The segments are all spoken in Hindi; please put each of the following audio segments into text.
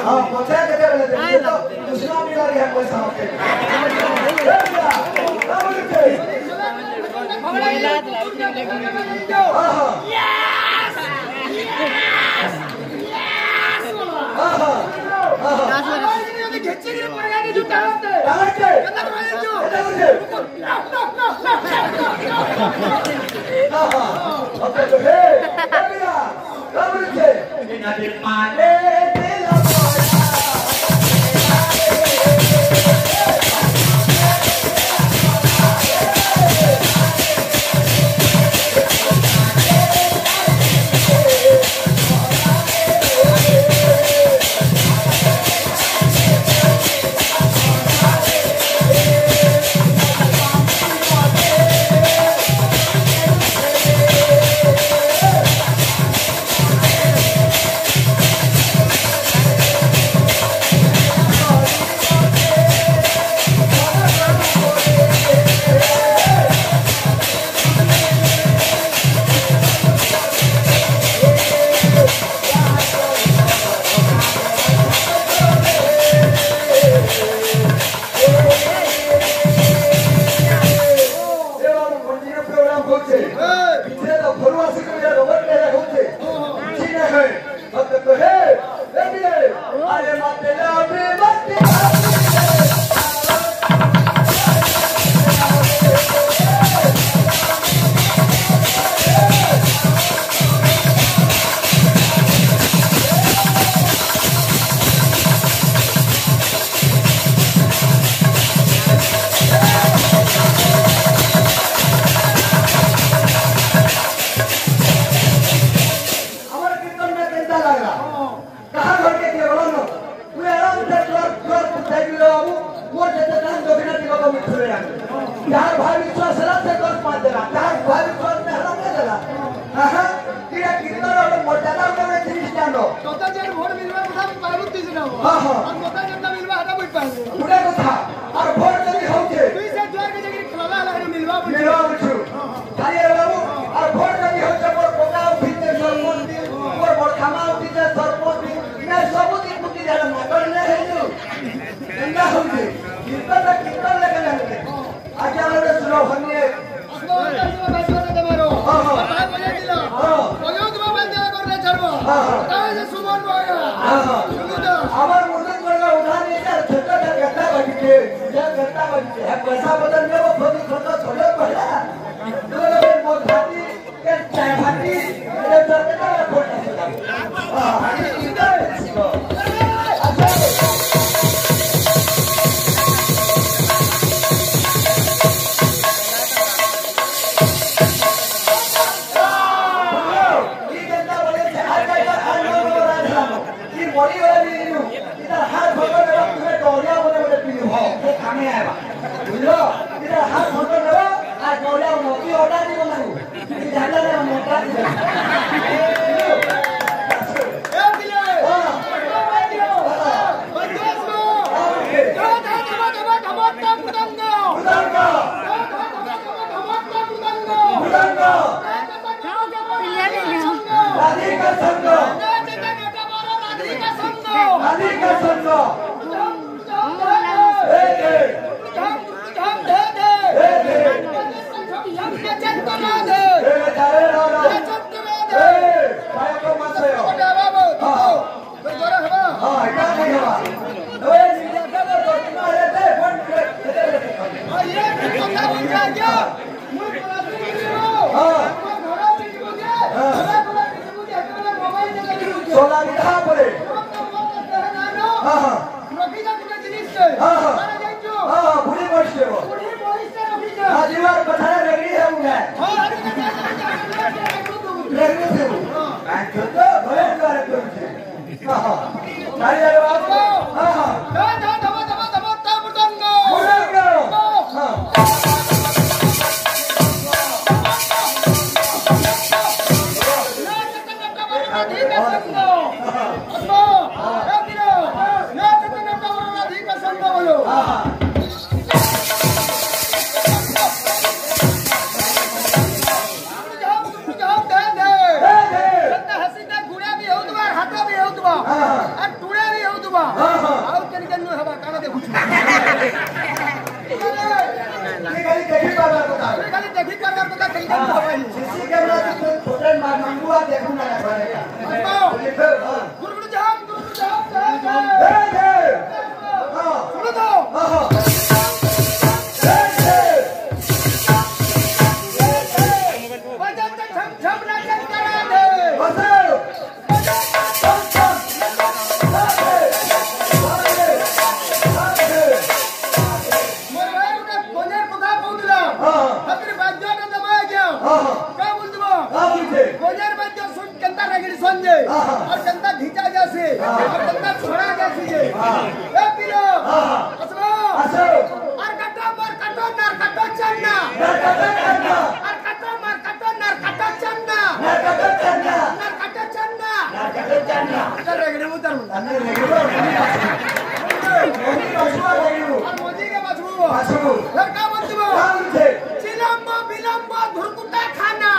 हां पछा के बोले ये तो मुस्लिम भी लगी है पैसा के खाली देखी पावर पता कहीं का भाई सीसी कैमरा से फोटो मार मंगवा देखू ना करेगा गुरु जाम हां सुनो तो हां और चंदा घिचा जैसे और चंदा छोड़ा जैसे ये ए पीरो असलो और कटो मर कटो नर कटो चन्ना और कटो मर कटो नर कटो चन्ना कर रेगड़ी उतर अंदर रेगड़ो और मोदी के बचबू फिर का बचबू चिलम्बो बिलम्बो धुरकुटा खाना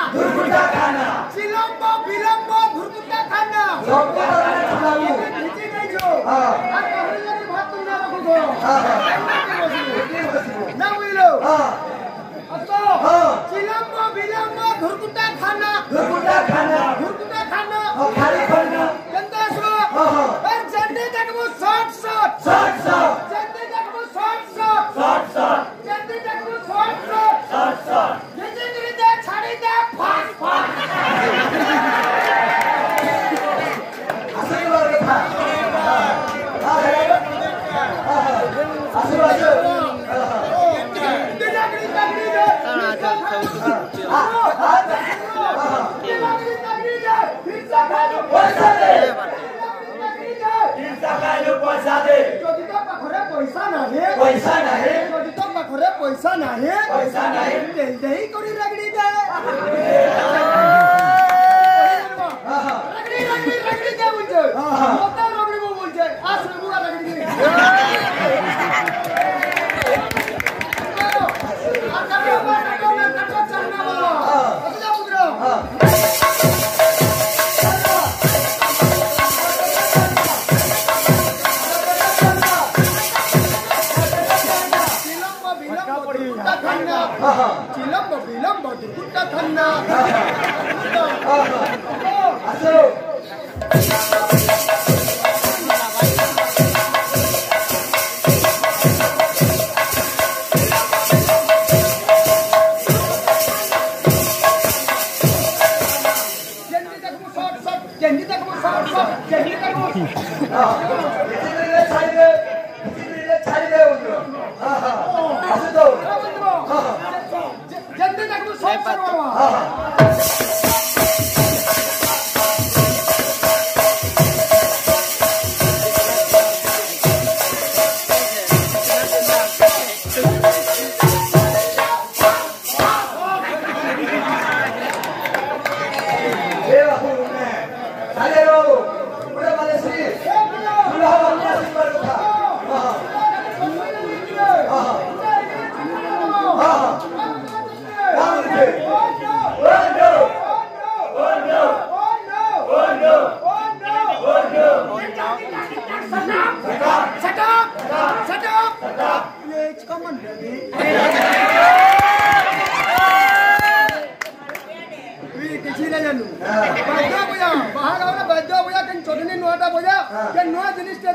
चिलम्बो बिलम्बो धुरकुटा खाना नीचे नहीं जो और कहने लगे भात तुम ना रखो गो ना बोलो असो चिलम्बो बिलम्बो धुरकुटा खाना और खाली खाना कंदा सो और जंडे तक वो शॉट जंडे तक वो शॉट जंडे तक वो शॉट जंडे तेरे दे छाड़ी दे फाट असली बात था असली बात पैसा दे যদি তো পাখরে পয়সা নাহে দেই করি রাগড়ি দে রাগড়ি কে বলছে কত রাগড়ি বলছে আসলে বুয়া রাগড়ি দে Cilombo bilombo dikuta thana असो जेंदी तक वो शॉट छाड़ी दे उनको असो तो जेंदी तक वो शॉट करवा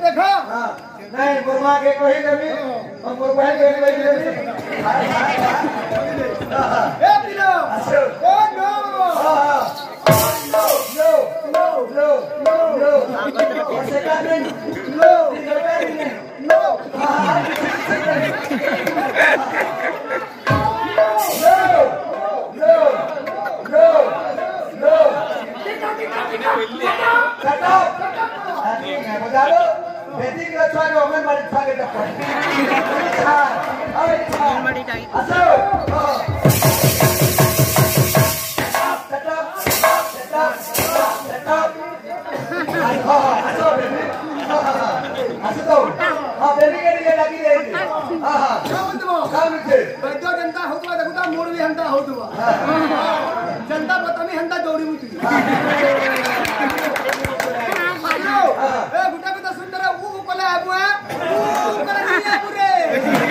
देखा नहीं बुरमा के कोई कभी और बुरमा के कोई कभी ए पिलो ओ नो सेकंड नो बेटी का छाड़ ओमेन मारी छागे तक असो हां बेबी के लिए लगी रहेगी हां काम से बैठो जनता होतवा देखुता मोड़ भी हंता होतवा जनता बतामी हंता जोड़ी मुती ए गुटा गुटा सुंदर ऊ कोला आबुआ ऊ कोला नहीं आबुरे